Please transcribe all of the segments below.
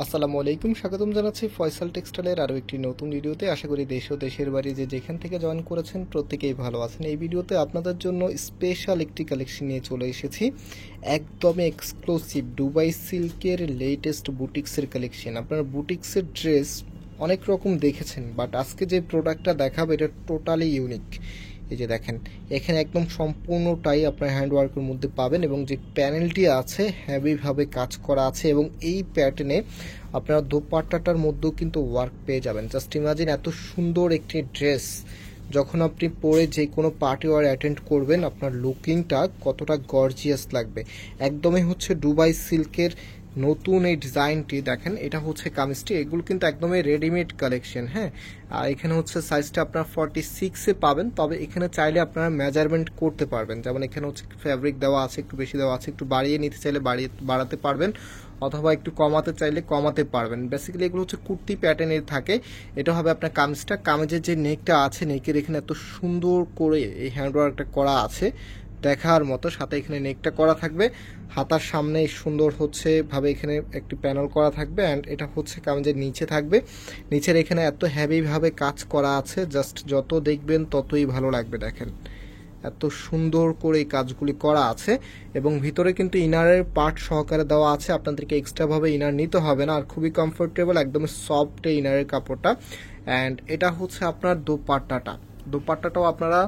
আসসালামু আলাইকুম, স্বাগতম জানাচ্ছি ফয়সাল টেক্সটাইলের আরও একটি নতুন ভিডিওতে। আশা করি দেশ ও দেশের বাইরে যেখান থেকে জয়েন করেছেন প্রত্যেকেই ভালো আছেন। এই ভিডিওতে আপনাদের জন্য স্পেশাল একটি কালেকশন নিয়ে চলে এসেছি, একদমই এক্সক্লুসিভ দুবাই সিল্কের লেটেস্ট বুটিক্সের কালেকশন। আপনারা বুটিক্সের ড্রেস অনেক রকম দেখেছেন, বাট আজকে যে প্রোডাক্টটা দেখাবো এটা টোটালি ইউনিক। এই যে দেখেন, এখানে একদম সম্পূর্ণটাই আপনার হ্যান্ডওয়ার্কের মধ্যে পাবেন এবং যে প্যানেলটি আছে হেভিভাবে কাজ করা আছে এবং এই প্যাটার্নে আপনারা দোপাট্টাটার মধ্যেও কিন্তু ওয়ার্ক পেয়ে যাবেন। জাস্ট ইমাজিন, এত সুন্দর একটি ড্রেস যখন আপনি পরে যে কোনো পার্টি ওয়ার অ্যাটেন্ড করবেন, আপনার লুকিংটা কতটা গর্জিয়াস লাগবে। একদমই হচ্ছে দুবাই সিল্কের নতুন এই ডিজাইনটি দেখেন, এটা হচ্ছে কামিজটি। এগুলো কিন্তু একদমই রেডিমেড কালেকশন। হ্যাঁ, আর এখানে হচ্ছে সাইজটা আপনার 46-এ পাবেন, তবে এখানে চাইলে আপনারা মেজারমেন্ট করতে পারবেন। যেমন এখানে হচ্ছে ফ্যাব্রিক দেওয়া আছে, একটু বেশি দেওয়া আছে, একটু বাড়িয়ে নিতে চাইলে বাড়াতে পারবেন, অথবা একটু কমাতে চাইলে কমাতে পারবেন। বেসিক্যালি এগুলো হচ্ছে কুর্তি প্যাটার্নের থাকে। এটা হবে আপনার কামিজটা। কামিজের যে নেকটা আছে, নেকের এখানে এত সুন্দর করে এই হ্যান্ডওয়ার্কটা করা আছে দেখার মতো। সাথে এখানে নেকটা করা থাকবে, হাতার সামনে সুন্দর হচ্ছে ভাবে এখানে একটি প্যানেল করা থাকবে, অ্যান্ড এটা হচ্ছে কামিজের নিচে থাকবে। নিচের এখানে এত হেভিভাবে কাজ করা আছে, জাস্ট যত দেখবেন ততই ভালো লাগবে। দেখেন এত সুন্দর করে এই কাজগুলি করা আছে এবং ভিতরে কিন্তু ইনারের পার্ট সহকারে দেওয়া আছে। আপনাদেরকে এক্সট্রাভাবে ইনার নিতে হবে না, আর খুবই কমফোর্টেবল, একদম সফট এই ইনারের কাপড়টা। অ্যান্ড এটা হচ্ছে আপনার দোপাট্টাটাও আপনারা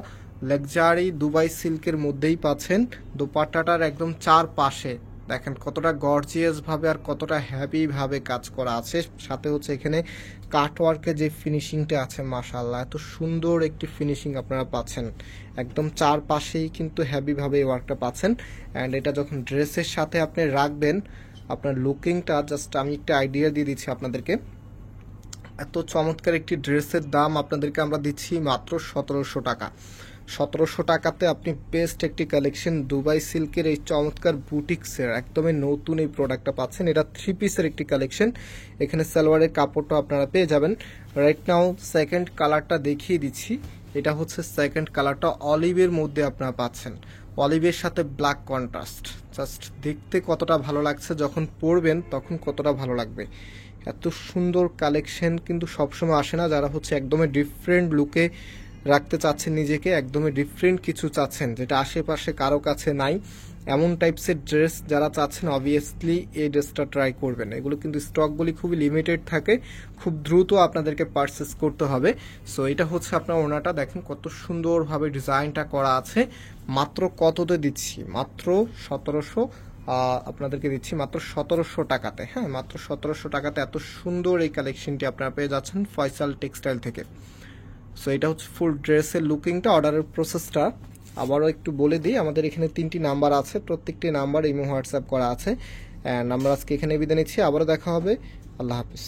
লাক্সারি দুবাই সিল্কের মধ্যেই পাচ্ছেন। দোপাট্টাটার একদম চার পাশে দেখেন কতটা গর্জিয়াস ভাবে আর কতটা হ্যাপি ভাবে কাজ করা আছে। সাথে হচ্ছে এখানে কাটওয়ার্কের যে ফিনিশিংটা আছে, মাশাআল্লাহ এত সুন্দর একটি ফিনিশিং আপনারা পাচ্ছেন। একদম চার পাশেই কিন্তু হ্যাপি ভাবে এই ওয়ার্কটা পাচ্ছেন। অ্যান্ড এটা যখন ড্রেসের সাথে আপনি রাখবেন, আপনার লুকিংটা জাস্ট আমি একটা আইডিয়া দিয়ে দিচ্ছি আপনাদেরকে। এত চমৎকার একটি ড্রেসের দাম আপনাদেরকে আমরা দিচ্ছি মাত্র 1700 টাকা। 1700 টাকাতে আপনি বেস্ট একটি কালেকশন দুবাই সিল্কের এই চমৎকার বুটিক্সের একদমই নতুন এই প্রোডাক্টটা পাচ্ছেন। এটা 3 পিসের একটি কালেকশন। এখানে সালোয়ারের কাপড়টা আপনারা পেয়ে যাবেন। রাইট নাও সেকেন্ড কালারটা দেখিয়ে দিচ্ছি। এটা হচ্ছে সেকেন্ড কালারটা, অলিভের মধ্যে আপনারা পাচ্ছেন। অলিভের সাথে ব্ল্যাক কন্ট্রাস্ট, জাস্ট দেখতে কতটা ভালো লাগছে, যখন পরবেন তখন কতটা ভালো লাগবে। এত সুন্দর কালেকশন কিন্তু সবসময় আসে না। যারা হচ্ছে একদমই ডিফারেন্ট লুকে রাখতে চাচ্ছেন নিজেকে, একদমই ডিফারেন্ট কিছু চাচ্ছেন যেটা আশেপাশে কারো কাছে নাই, এমন টাইপসের ড্রেস যারা চাচ্ছেন, অবভিয়াসলি এই ড্রেসটা ট্রাই করবেন। এগুলো কিন্তু স্টকগুলি খুবই লিমিটেড থাকে, খুব দ্রুত আপনাদেরকে পারচেস করতে হবে। সো এটা হচ্ছে আপনার ওনাটা, দেখেন কত সুন্দরভাবে ডিজাইনটা করা আছে। মাত্র কততে দিচ্ছি? মাত্র 1700 আপনাদেরকে দিচ্ছি মাত্র 1700 টাকাতে। হ্যাঁ, মাত্র 1700 টাকাতে এত সুন্দর এই কালেকশনটি আপনারা পেয়ে যাচ্ছেন ফয়সাল টেক্সটাইল থেকে। সো এটা হচ্ছে ফুল ড্রেসের লুকিংটা। অর্ডারের প্রসেসটা আবারও একটু বলে দিই। আমাদের এখানে 3টি নাম্বার আছে, প্রত্যেকটি নাম্বার ইমো হোয়াটসঅ্যাপ করা আছে। অ্যান্ড আমরা আজকে এখানে বিদায় নিচ্ছি, আবারও দেখা হবে। আল্লাহ হাফিজ।